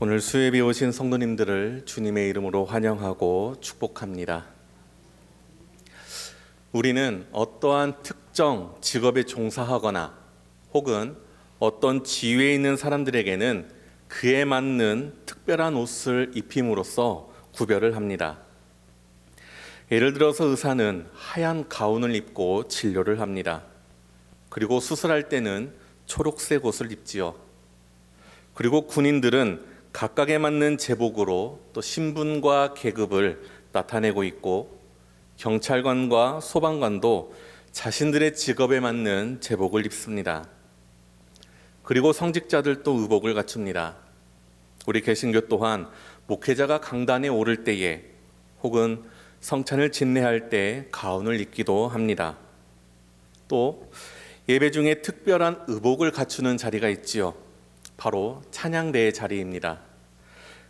오늘 수협에 오신 성도님들을 주님의 이름으로 환영하고 축복합니다. 우리는 어떠한 특정 직업에 종사하거나 혹은 어떤 지위에 있는 사람들에게는 그에 맞는 특별한 옷을 입힘으로써 구별을 합니다. 예를 들어서 의사는 하얀 가운을 입고 진료를 합니다. 그리고 수술할 때는 초록색 옷을 입지요. 그리고 군인들은 각각에 맞는 제복으로 또 신분과 계급을 나타내고 있고, 경찰관과 소방관도 자신들의 직업에 맞는 제복을 입습니다. 그리고 성직자들도 의복을 갖춥니다. 우리 개신교 또한 목회자가 강단에 오를 때에 혹은 성찬을 진례할 때 가운을 입기도 합니다. 또 예배 중에 특별한 의복을 갖추는 자리가 있지요. 바로 찬양대의 자리입니다.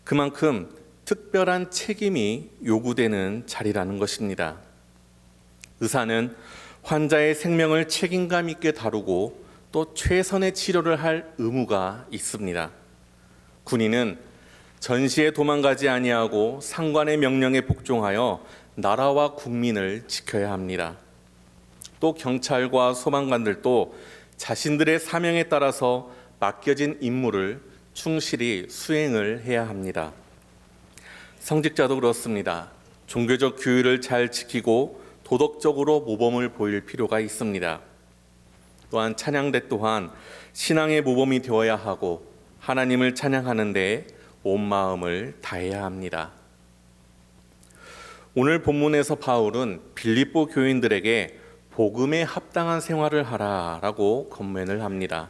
그만큼 특별한 책임이 요구되는 자리라는 것입니다. 의사는 환자의 생명을 책임감 있게 다루고 또 최선의 치료를 할 의무가 있습니다. 군인은 전시에 도망가지 아니하고 상관의 명령에 복종하여 나라와 국민을 지켜야 합니다. 또 경찰과 소방관들도 자신들의 사명에 따라서 맡겨진 임무를 충실히 수행을 해야 합니다. 성직자도 그렇습니다. 종교적 규율을 잘 지키고 도덕적으로 모범을 보일 필요가 있습니다. 또한 찬양대 또한 신앙의 모범이 되어야 하고 하나님을 찬양하는 데 온 마음을 다해야 합니다. 오늘 본문에서 바울은 빌립보 교인들에게 복음에 합당한 생활을 하라라고 권면을 합니다.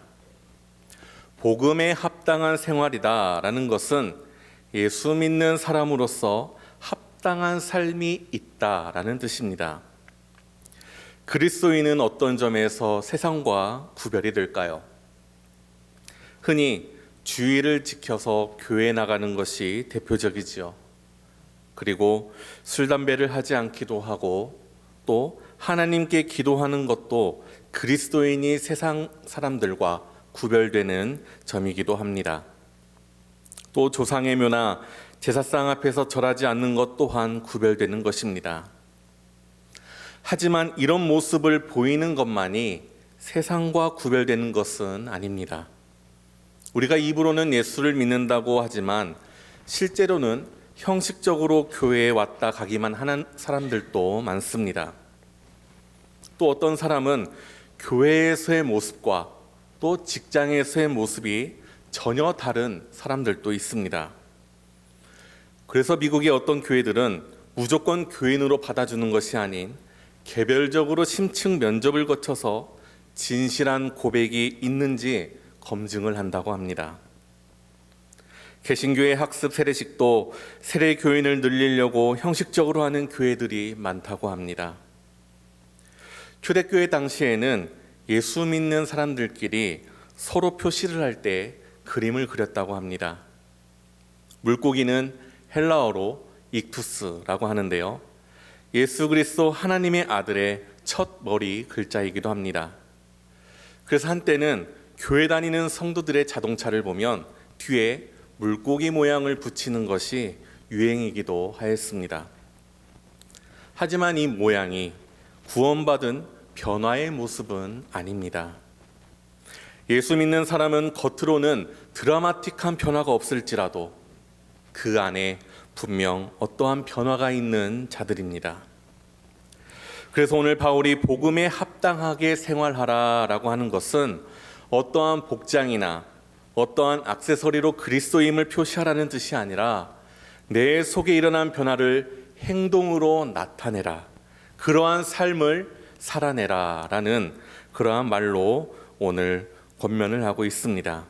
복음에 합당한 생활이다라는 것은 예수 믿는 사람으로서 합당한 삶이 있다라는 뜻입니다. 그리스도인은 어떤 점에서 세상과 구별이 될까요? 흔히 주의를 지켜서 교회에 나가는 것이 대표적이지요. 그리고 술, 담배를 하지 않기도 하고 또 하나님께 기도하는 것도 그리스도인이 세상 사람들과 구별되는 점이기도 합니다. 또 조상의 묘나 제사상 앞에서 절하지 않는 것 또한 구별되는 것입니다. 하지만 이런 모습을 보이는 것만이 세상과 구별되는 것은 아닙니다. 우리가 입으로는 예수를 믿는다고 하지만 실제로는 형식적으로 교회에 왔다 가기만 하는 사람들도 많습니다. 또 어떤 사람은 교회에서의 모습과 또 직장에서의 모습이 전혀 다른 사람들도 있습니다. 그래서 미국의 어떤 교회들은 무조건 교인으로 받아주는 것이 아닌 개별적으로 심층 면접을 거쳐서 진실한 고백이 있는지 검증을 한다고 합니다. 개신교의 학습 세례식도 세례 교인을 늘리려고 형식적으로 하는 교회들이 많다고 합니다. 초대교회 당시에는 예수 믿는 사람들끼리 서로 표시를 할 때 그림을 그렸다고 합니다. 물고기는 헬라어로 익투스라고 하는데요. 예수 그리스도 하나님의 아들의 첫 머리 글자이기도 합니다. 그래서 한때는 교회 다니는 성도들의 자동차를 보면 뒤에 물고기 모양을 붙이는 것이 유행이기도 하였습니다. 하지만 이 모양이 구원받은 변화의 모습은 아닙니다. 예수 믿는 사람은 겉으로는 드라마틱한 변화가 없을지라도 그 안에 분명 어떠한 변화가 있는 자들입니다. 그래서 오늘 바울이 복음에 합당하게 생활하라라고 하는 것은 어떠한 복장이나 어떠한 액세서리로 그리스도임을 표시하라는 뜻이 아니라 내 속에 일어난 변화를 행동으로 나타내라, 그러한 삶을 살아내라 라는 그러한 말로 오늘 권면을 하고 있습니다.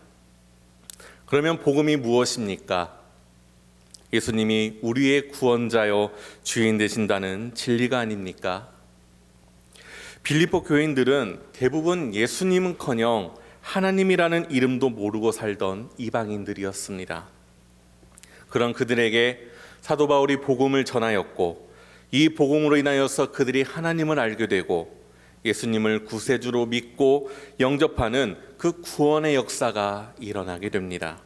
그러면 복음이 무엇입니까? 예수님이 우리의 구원자요 주인 되신다는 진리가 아닙니까? 빌립보 교인들은 대부분 예수님은커녕 하나님이라는 이름도 모르고 살던 이방인들이었습니다. 그런 그들에게 사도 바울이 복음을 전하였고 이 복음으로 인하여서 그들이 하나님을 알게 되고 예수님을 구세주로 믿고 영접하는 그 구원의 역사가 일어나게 됩니다.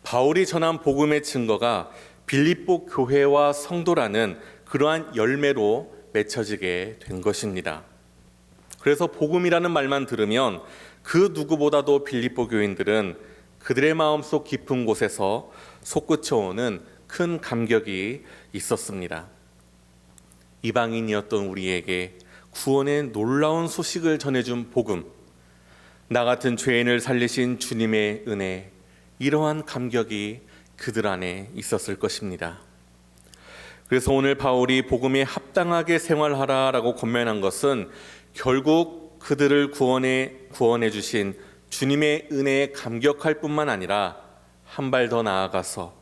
바울이 전한 복음의 증거가 빌립보 교회와 성도라는 그러한 열매로 맺혀지게 된 것입니다. 그래서 복음이라는 말만 들으면 그 누구보다도 빌립보 교인들은 그들의 마음속 깊은 곳에서 솟구쳐오는 큰 감격이 있었습니다. 이방인이었던 우리에게 구원의 놀라운 소식을 전해준 복음, 나 같은 죄인을 살리신 주님의 은혜, 이러한 감격이 그들 안에 있었을 것입니다. 그래서 오늘 바울이 복음에 합당하게 생활하라라고 권면한 것은 결국 그들을 구원해 주신 주님의 은혜에 감격할 뿐만 아니라 한 발 더 나아가서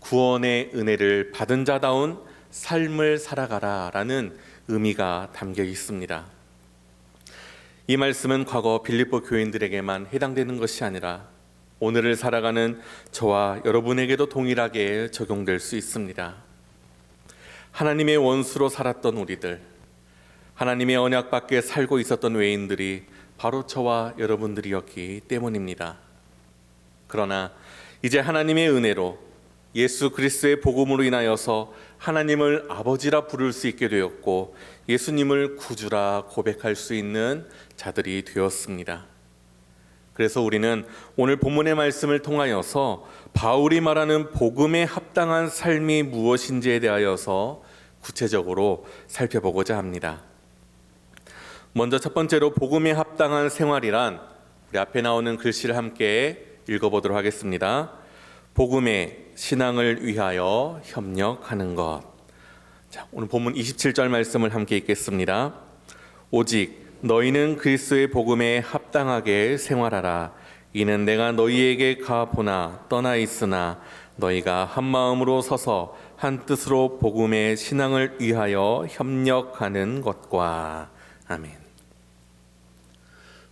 구원의 은혜를 받은 자다운 삶을 살아가라라는 의미가 담겨 있습니다. 이 말씀은 과거 빌립보 교인들에게만 해당되는 것이 아니라 오늘을 살아가는 저와 여러분에게도 동일하게 적용될 수 있습니다. 하나님의 원수로 살았던 우리들, 하나님의 언약 밖에 살고 있었던 외인들이 바로 저와 여러분들이었기 때문입니다. 그러나 이제 하나님의 은혜로 예수 그리스도의 복음으로 인하여서 하나님을 아버지라 부를 수 있게 되었고 예수님을 구주라 고백할 수 있는 자들이 되었습니다. 그래서 우리는 오늘 본문의 말씀을 통하여서 바울이 말하는 복음에 합당한 삶이 무엇인지에 대하여서 구체적으로 살펴보고자 합니다. 먼저 첫 번째로 복음에 합당한 생활이란 우리 앞에 나오는 글씨를 함께 읽어보도록 하겠습니다. 복음의 신앙을 위하여 협력하는 것. 자, 오늘 본문 27절 말씀을 함께 읽겠습니다. 오직 너희는 그리스도의 복음에 합당하게 생활하라. 이는 내가 너희에게 가보나 떠나 있으나 너희가 한 마음으로 서서 한 뜻으로 복음의 신앙을 위하여 협력하는 것과. 아멘.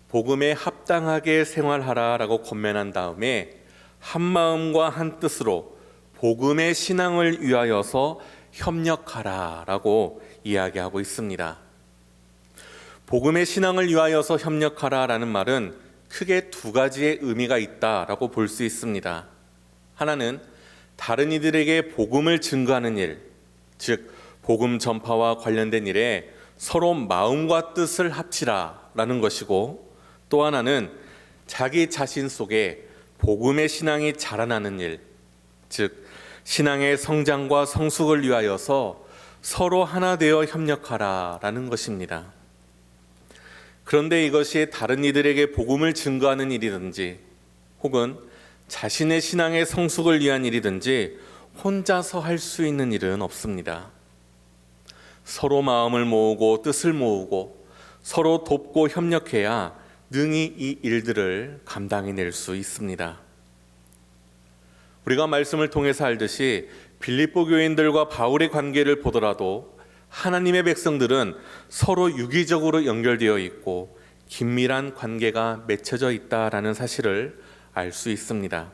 복음에 합당하게 생활하라라고 권면한 다음에 한 마음과 한 뜻으로 복음의 신앙을 위하여서 협력하라라고 이야기하고 있습니다. 복음의 신앙을 위하여서 협력하라라는 말은 크게 두 가지의 의미가 있다라고 볼 수 있습니다. 하나는 다른 이들에게 복음을 증거하는 일, 즉 복음 전파와 관련된 일에 서로 마음과 뜻을 합치라라는 것이고, 또 하나는 자기 자신 속에 복음의 신앙이 자라나는 일, 즉 신앙의 성장과 성숙을 위하여서 서로 하나 되어 협력하라라는 것입니다. 그런데 이것이 다른 이들에게 복음을 증거하는 일이든지 혹은 자신의 신앙의 성숙을 위한 일이든지 혼자서 할 수 있는 일은 없습니다. 서로 마음을 모으고 뜻을 모으고 서로 돕고 협력해야 능히 이 일들을 감당해낼 수 있습니다. 우리가 말씀을 통해서 알듯이 빌립보 교인들과 바울의 관계를 보더라도 하나님의 백성들은 서로 유기적으로 연결되어 있고 긴밀한 관계가 맺혀져 있다라는 사실을 알 수 있습니다.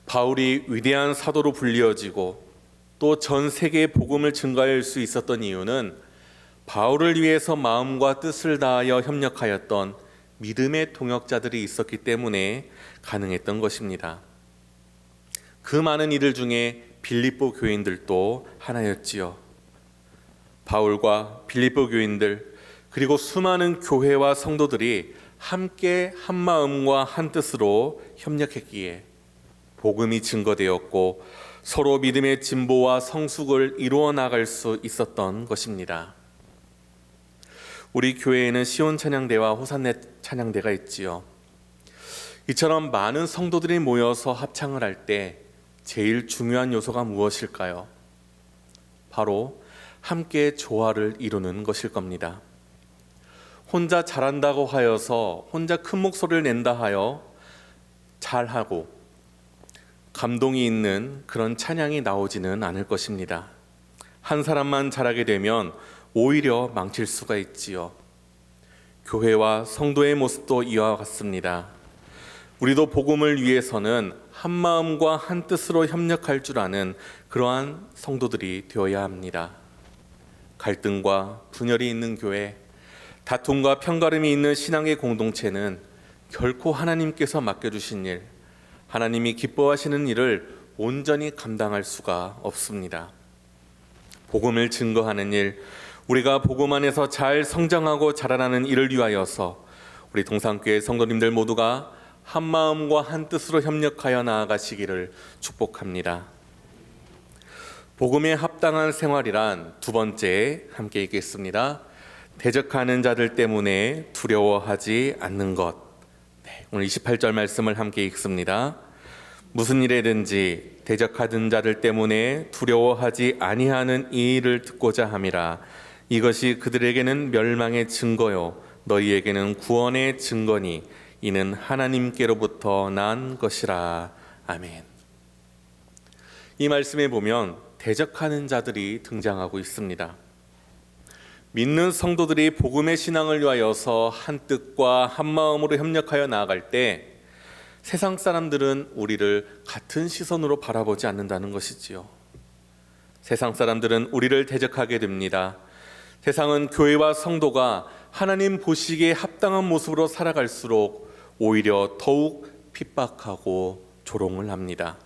바울이 위대한 사도로 불리어지고 또 전 세계에 복음을 증거할 수 있었던 이유는 바울을 위해서 마음과 뜻을 다하여 협력하였던 믿음의 동역자들이 있었기 때문에 가능했던 것입니다. 그 많은 이들 중에 빌립보 교인들도 하나였지요. 바울과 빌립보 교인들 그리고 수많은 교회와 성도들이 함께 한 마음과 한 뜻으로 협력했기에 복음이 증거되었고 서로 믿음의 진보와 성숙을 이루어 나갈 수 있었던 것입니다. 우리 교회에는 시온 찬양대와 호산네 찬양대가 있지요. 이처럼 많은 성도들이 모여서 합창을 할 때 제일 중요한 요소가 무엇일까요? 바로 함께 조화를 이루는 것일 겁니다. 혼자 잘한다고 하여서 혼자 큰 목소리를 낸다 하여 잘하고 감동이 있는 그런 찬양이 나오지는 않을 것입니다. 한 사람만 잘하게 되면 오히려 망칠 수가 있지요. 교회와 성도의 모습도 이와 같습니다. 우리도 복음을 위해서는 한 마음과 한 뜻으로 협력할 줄 아는 그러한 성도들이 되어야 합니다. 갈등과 분열이 있는 교회, 다툼과 편가름이 있는 신앙의 공동체는 결코 하나님께서 맡겨주신 일, 하나님이 기뻐하시는 일을 온전히 감당할 수가 없습니다. 복음을 증거하는 일, 우리가 복음 안에서 잘 성장하고 자라나는 일을 위하여서 우리 동산교회 성도님들 모두가 한 마음과 한 뜻으로 협력하여 나아가시기를 축복합니다. 복음에 합당한 생활이란 두 번째 함께 읽겠습니다. 대적하는 자들 때문에 두려워하지 않는 것. 오늘 28절 말씀을 함께 읽습니다. 무슨 일에든지 대적하던 자들 때문에 두려워하지 아니하는 이 일을 듣고자 함이라. 이것이 그들에게는 멸망의 증거요 너희에게는 구원의 증거니 이는 하나님께로부터 난 것이라. 아멘. 이 말씀에 보면 대적하는 자들이 등장하고 있습니다. 믿는 성도들이 복음의 신앙을 위하여서 한 뜻과 한 마음으로 협력하여 나아갈 때 세상 사람들은 우리를 같은 시선으로 바라보지 않는다는 것이지요. 세상 사람들은 우리를 대적하게 됩니다. 세상은 교회와 성도가 하나님 보시기에 합당한 모습으로 살아갈수록 오히려 더욱 핍박하고 조롱을 합니다.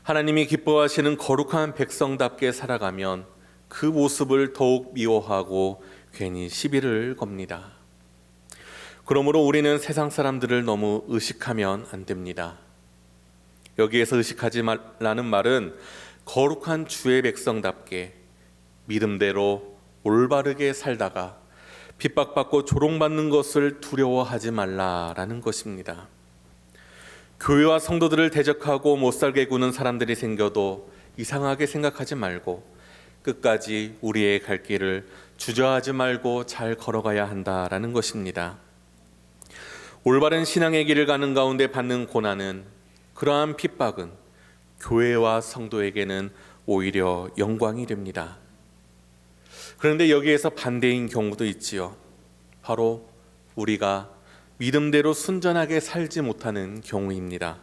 하나님이 기뻐하시는 거룩한 백성답게 살아가면 그 모습을 더욱 미워하고 괜히 시비를 겁니다. 그러므로 우리는 세상 사람들을 너무 의식하면 안 됩니다. 여기에서 의식하지 말라는 말은 거룩한 주의 백성답게 믿음대로 올바르게 살다가 핍박받고 조롱받는 것을 두려워하지 말라라는 것입니다. 교회와 성도들을 대적하고 못살게 구는 사람들이 생겨도 이상하게 생각하지 말고 끝까지 우리의 갈 길을 주저하지 말고 잘 걸어가야 한다라는 것입니다. 올바른 신앙의 길을 가는 가운데 받는 고난은, 그러한 핍박은 교회와 성도에게는 오히려 영광이 됩니다. 그런데 여기에서 반대인 경우도 있지요. 바로 우리가 믿음대로 순전하게 살지 못하는 경우입니다.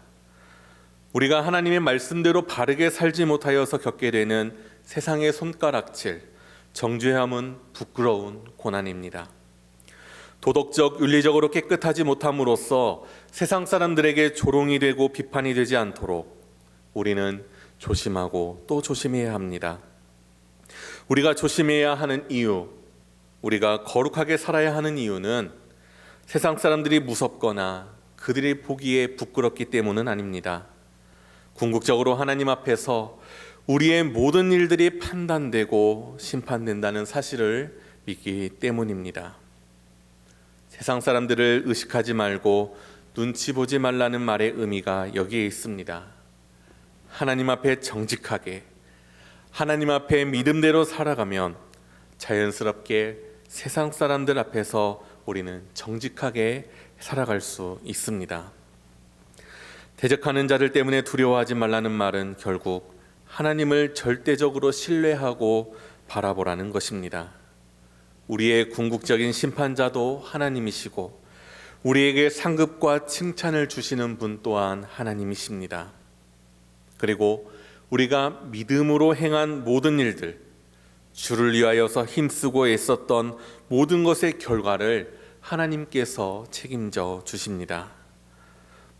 우리가 하나님의 말씀대로 바르게 살지 못하여서 겪게 되는 세상의 손가락질, 정죄함은 부끄러운 고난입니다. 도덕적, 윤리적으로 깨끗하지 못함으로써 세상 사람들에게 조롱이 되고 비판이 되지 않도록 우리는 조심하고 또 조심해야 합니다. 우리가 조심해야 하는 이유, 우리가 거룩하게 살아야 하는 이유는 세상 사람들이 무섭거나 그들이 보기에 부끄럽기 때문은 아닙니다. 궁극적으로 하나님 앞에서 우리의 모든 일들이 판단되고 심판된다는 사실을 믿기 때문입니다. 세상 사람들을 의식하지 말고 눈치 보지 말라는 말의 의미가 여기에 있습니다. 하나님 앞에 정직하게, 하나님 앞에 믿음대로 살아가면 자연스럽게 세상 사람들 앞에서 우리는 정직하게 살아갈 수 있습니다. 대적하는 자들 때문에 두려워하지 말라는 말은 결국 하나님을 절대적으로 신뢰하고 바라보라는 것입니다. 우리의 궁극적인 심판자도 하나님이시고 우리에게 상급과 칭찬을 주시는 분 또한 하나님이십니다. 그리고 우리가 믿음으로 행한 모든 일들, 주를 위하여서 힘쓰고 애썼던 모든 것의 결과를 하나님께서 책임져 주십니다.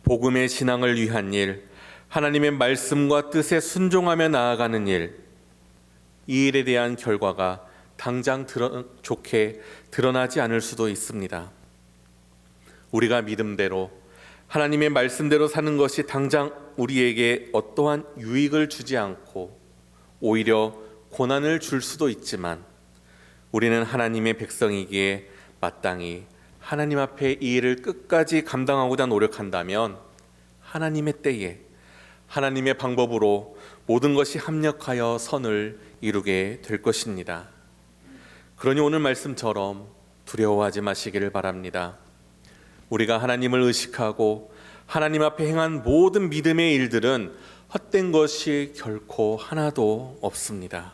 복음의 신앙을 위한 일, 하나님의 말씀과 뜻에 순종하며 나아가는 일, 이 일에 대한 결과가 당장 좋게 드러나지 않을 수도 있습니다. 우리가 믿음대로 하나님의 말씀대로 사는 것이 당장 우리에게 어떠한 유익을 주지 않고 오히려 고난을 줄 수도 있지만 우리는 하나님의 백성이기에 마땅히 하나님 앞에 이 일을 끝까지 감당하고자 노력한다면 하나님의 때에 하나님의 방법으로 모든 것이 합력하여 선을 이루게 될 것입니다. 그러니 오늘 말씀처럼 두려워하지 마시기를 바랍니다. 우리가 하나님을 의식하고 하나님 앞에 행한 모든 믿음의 일들은 헛된 것이 결코 하나도 없습니다.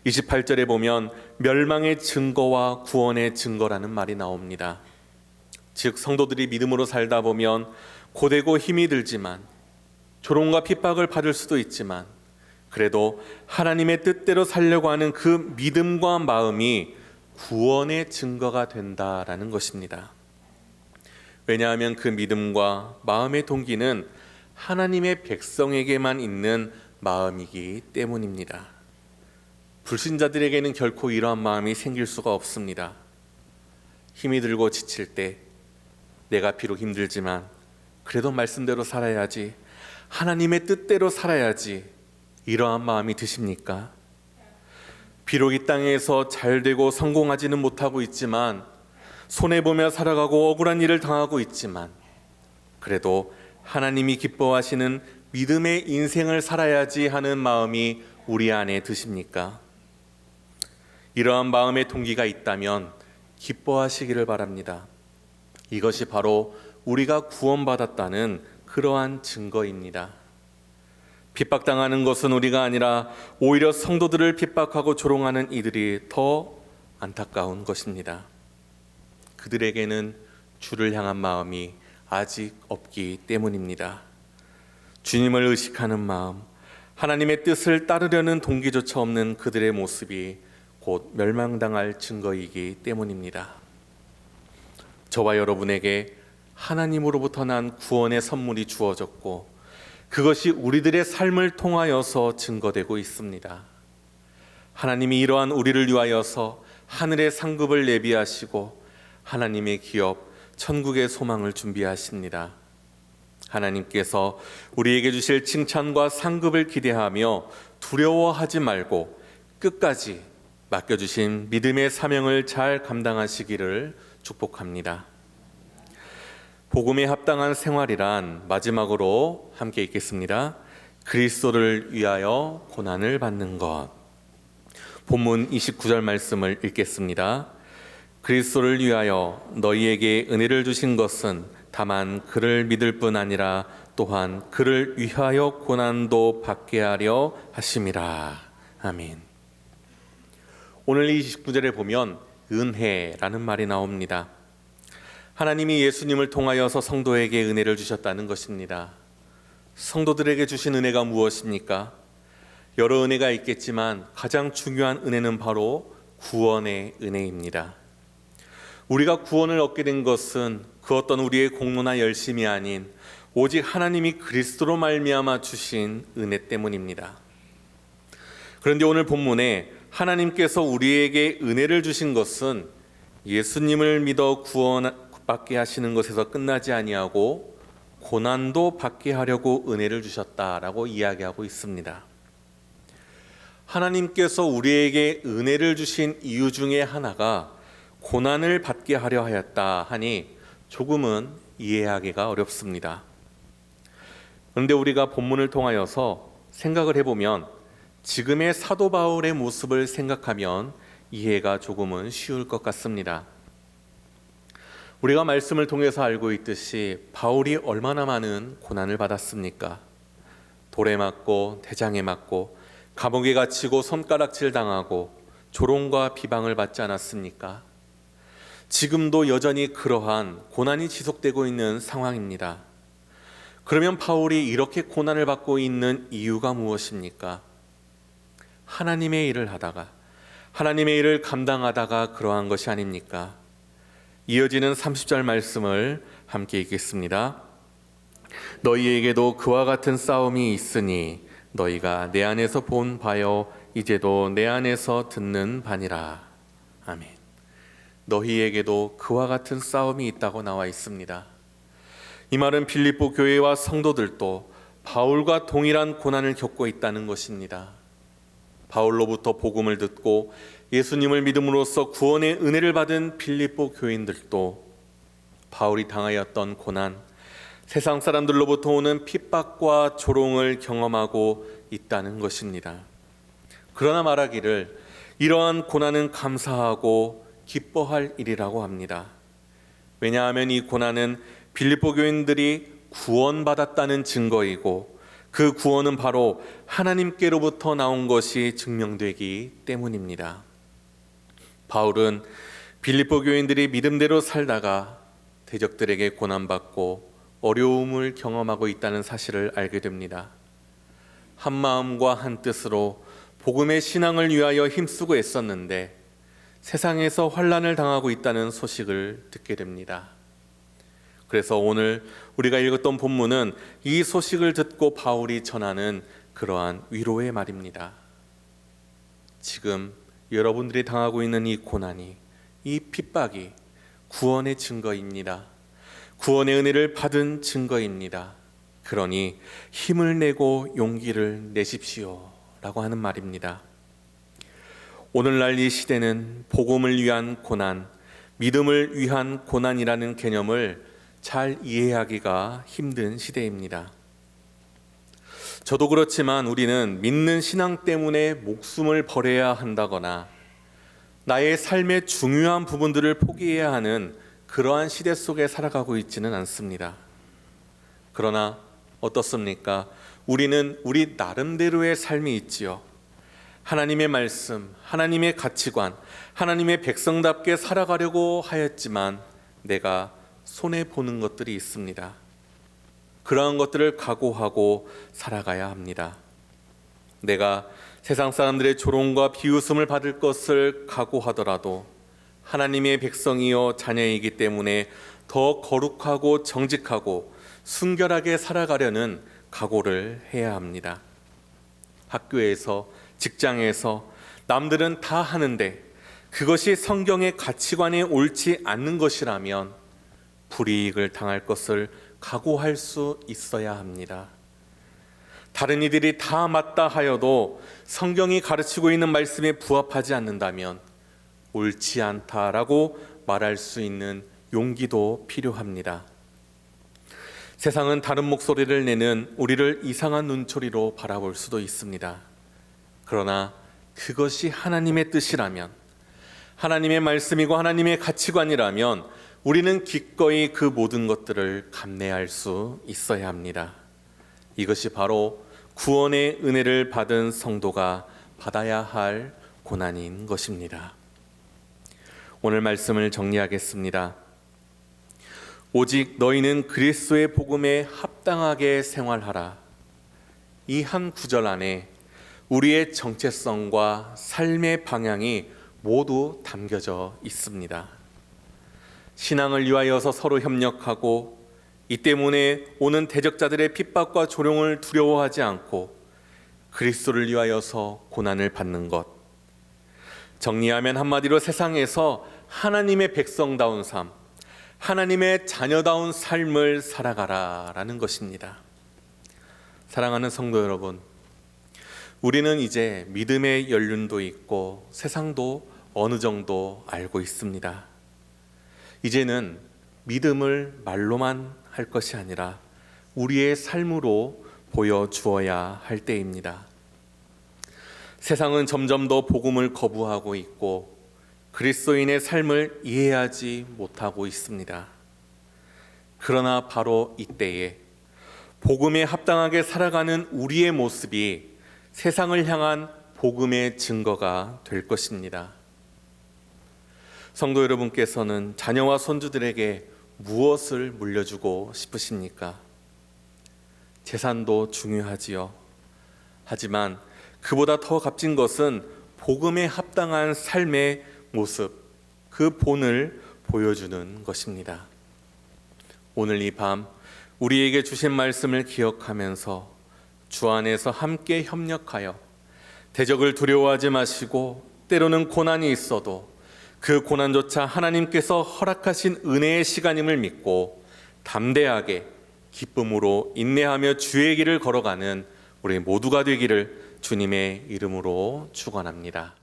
28절에 보면 멸망의 증거와 구원의 증거라는 말이 나옵니다. 즉 성도들이 믿음으로 살다 보면 고되고 힘이 들지만 조롱과 핍박을 받을 수도 있지만 그래도 하나님의 뜻대로 살려고 하는 그 믿음과 마음이 구원의 증거가 된다라는 것입니다. 왜냐하면 그 믿음과 마음의 동기는 하나님의 백성에게만 있는 마음이기 때문입니다. 불신자들에게는 결코 이러한 마음이 생길 수가 없습니다. 힘이 들고 지칠 때 내가 비록 힘들지만 그래도 말씀대로 살아야지, 하나님의 뜻대로 살아야지, 이러한 마음이 드십니까? 비록 이 땅에서 잘되고 성공하지는 못하고 있지만, 손해보며 살아가고 억울한 일을 당하고 있지만, 그래도 하나님이 기뻐하시는 믿음의 인생을 살아야지 하는 마음이 우리 안에 드십니까? 이러한 마음의 동기가 있다면 기뻐하시기를 바랍니다. 이것이 바로 우리가 구원받았다는 그러한 증거입니다. 핍박당하는 것은 우리가 아니라 오히려 성도들을 핍박하고 조롱하는 이들이 더 안타까운 것입니다. 그들에게는 주를 향한 마음이 아직 없기 때문입니다. 주님을 의식하는 마음, 하나님의 뜻을 따르려는 동기조차 없는 그들의 모습이 곧 멸망당할 증거이기 때문입니다. 저와 여러분에게 하나님으로부터 난 구원의 선물이 주어졌고, 그것이 우리들의 삶을 통하여서 증거되고 있습니다. 하나님이 이러한 우리를 위하여서 하늘의 상급을 예비하시고 하나님의 기업, 천국의 소망을 준비하십니다. 하나님께서 우리에게 주실 칭찬과 상급을 기대하며 두려워하지 말고 끝까지 맡겨주신 믿음의 사명을 잘 감당하시기를 축복합니다. 복음에 합당한 생활이란, 마지막으로 함께 읽겠습니다. 그리스도를 위하여 고난을 받는 것. 본문 29절 말씀을 읽겠습니다. 그리스도를 위하여 너희에게 은혜를 주신 것은 다만 그를 믿을 뿐 아니라 또한 그를 위하여 고난도 받게 하려 하심이라. 아멘. 오늘 이 29절에 보면 은혜라는 말이 나옵니다. 하나님이 예수님을 통하여서 성도에게 은혜를 주셨다는 것입니다. 성도들에게 주신 은혜가 무엇입니까? 여러 은혜가 있겠지만 가장 중요한 은혜는 바로 구원의 은혜입니다. 우리가 구원을 얻게 된 것은 그 어떤 우리의 공로나 열심이 아닌 오직 하나님이 그리스도로 말미암아 주신 은혜 때문입니다. 그런데 오늘 본문에 하나님께서 우리에게 은혜를 주신 것은 예수님을 믿어 구원받게 하시는 것에서 끝나지 아니하고 고난도 받게 하려고 은혜를 주셨다라고 이야기하고 있습니다. 하나님께서 우리에게 은혜를 주신 이유 중에 하나가 고난을 받게 하려 하였다 하니 조금은 이해하기가 어렵습니다. 그런데 우리가 본문을 통하여서 생각을 해보면 지금의 사도 바울의 모습을 생각하면 이해가 조금은 쉬울 것 같습니다. 우리가 말씀을 통해서 알고 있듯이 바울이 얼마나 많은 고난을 받았습니까? 돌에 맞고 대장에 맞고 감옥에 갇히고 손가락질 당하고 조롱과 비방을 받지 않았습니까? 지금도 여전히 그러한 고난이 지속되고 있는 상황입니다. 그러면 바울이 이렇게 고난을 받고 있는 이유가 무엇입니까? 하나님의 일을 하다가, 하나님의 일을 감당하다가 그러한 것이 아닙니까? 이어지는 30절 말씀을 함께 읽겠습니다. 너희에게도 그와 같은 싸움이 있으니 너희가 내 안에서 본 바요 이제도 내 안에서 듣는 바니라. 아멘. 너희에게도 그와 같은 싸움이 있다고 나와 있습니다. 이 말은 빌립보 교회와 성도들도 바울과 동일한 고난을 겪고 있다는 것입니다. 바울로부터 복음을 듣고 예수님을 믿음으로써 구원의 은혜를 받은 빌립보 교인들도 바울이 당하였던 고난, 세상 사람들로부터 오는 핍박과 조롱을 경험하고 있다는 것입니다. 그러나 말하기를 이러한 고난은 감사하고 기뻐할 일이라고 합니다. 왜냐하면 이 고난은 빌립보 교인들이 구원받았다는 증거이고 그 구원은 바로 하나님께로부터 나온 것이 증명되기 때문입니다. 바울은 빌립보 교인들이 믿음대로 살다가 대적들에게 고난받고 어려움을 경험하고 있다는 사실을 알게 됩니다. 한 마음과 한 뜻으로 복음의 신앙을 위하여 힘쓰고 애썼는데 세상에서 환난을 당하고 있다는 소식을 듣게 됩니다. 그래서 오늘 우리가 읽었던 본문은 이 소식을 듣고 바울이 전하는 그러한 위로의 말입니다. 지금 여러분들이 당하고 있는 이 고난이, 이 핍박이 구원의 증거입니다. 구원의 은혜를 받은 증거입니다. 그러니 힘을 내고 용기를 내십시오 라고 하는 말입니다. 오늘날 이 시대는 복음을 위한 고난, 믿음을 위한 고난이라는 개념을 잘 이해하기가 힘든 시대입니다. 저도 그렇지만 우리는 믿는 신앙 때문에 목숨을 버려야 한다거나 나의 삶의 중요한 부분들을 포기해야 하는 그러한 시대 속에 살아가고 있지는 않습니다. 그러나 어떻습니까? 우리는 우리 나름대로의 삶이 있지요. 하나님의 말씀, 하나님의 가치관, 하나님의 백성답게 살아가려고 하였지만 내가 손해보는 것들이 있습니다. 그러한 것들을 각오하고 살아가야 합니다. 내가 세상 사람들의 조롱과 비웃음을 받을 것을 각오하더라도 하나님의 백성이요 자녀이기 때문에 더 거룩하고 정직하고 순결하게 살아가려는 각오를 해야 합니다. 학교에서, 직장에서 남들은 다 하는데 그것이 성경의 가치관에 옳지 않는 것이라면 불이익을 당할 것을 각오할 수 있어야 합니다. 다른 이들이 다 맞다 하여도 성경이 가르치고 있는 말씀에 부합하지 않는다면 옳지 않다라고 말할 수 있는 용기도 필요합니다. 세상은 다른 목소리를 내는 우리를 이상한 눈초리로 바라볼 수도 있습니다. 그러나 그것이 하나님의 뜻이라면, 하나님의 말씀이고 하나님의 가치관이라면 우리는 기꺼이 그 모든 것들을 감내할 수 있어야 합니다. 이것이 바로 구원의 은혜를 받은 성도가 받아야 할 고난인 것입니다. 오늘 말씀을 정리하겠습니다. 오직 너희는 그리스도의 복음에 합당하게 생활하라. 이 한 구절 안에 우리의 정체성과 삶의 방향이 모두 담겨져 있습니다. 신앙을 위하여서 서로 협력하고 이 때문에 오는 대적자들의 핍박과 조롱을 두려워하지 않고 그리스도를 위하여서 고난을 받는 것. 정리하면 한마디로 세상에서 하나님의 백성다운 삶, 하나님의 자녀다운 삶을 살아가라라는 것입니다. 사랑하는 성도 여러분, 우리는 이제 믿음의 연륜도 있고 세상도 어느 정도 알고 있습니다. 이제는 믿음을 말로만 할 것이 아니라 우리의 삶으로 보여주어야 할 때입니다. 세상은 점점 더 복음을 거부하고 있고 그리스도인의 삶을 이해하지 못하고 있습니다. 그러나 바로 이때에 복음에 합당하게 살아가는 우리의 모습이 세상을 향한 복음의 증거가 될 것입니다. 성도 여러분께서는 자녀와 손주들에게 무엇을 물려주고 싶으십니까? 재산도 중요하지요. 하지만 그보다 더 값진 것은 복음에 합당한 삶의 모습, 그 본을 보여주는 것입니다. 오늘 이 밤 우리에게 주신 말씀을 기억하면서 주 안에서 함께 협력하여 대적을 두려워하지 마시고 때로는 고난이 있어도 그 고난조차 하나님께서 허락하신 은혜의 시간임을 믿고 담대하게 기쁨으로 인내하며 주의 길을 걸어가는 우리 모두가 되기를 주님의 이름으로 축원합니다.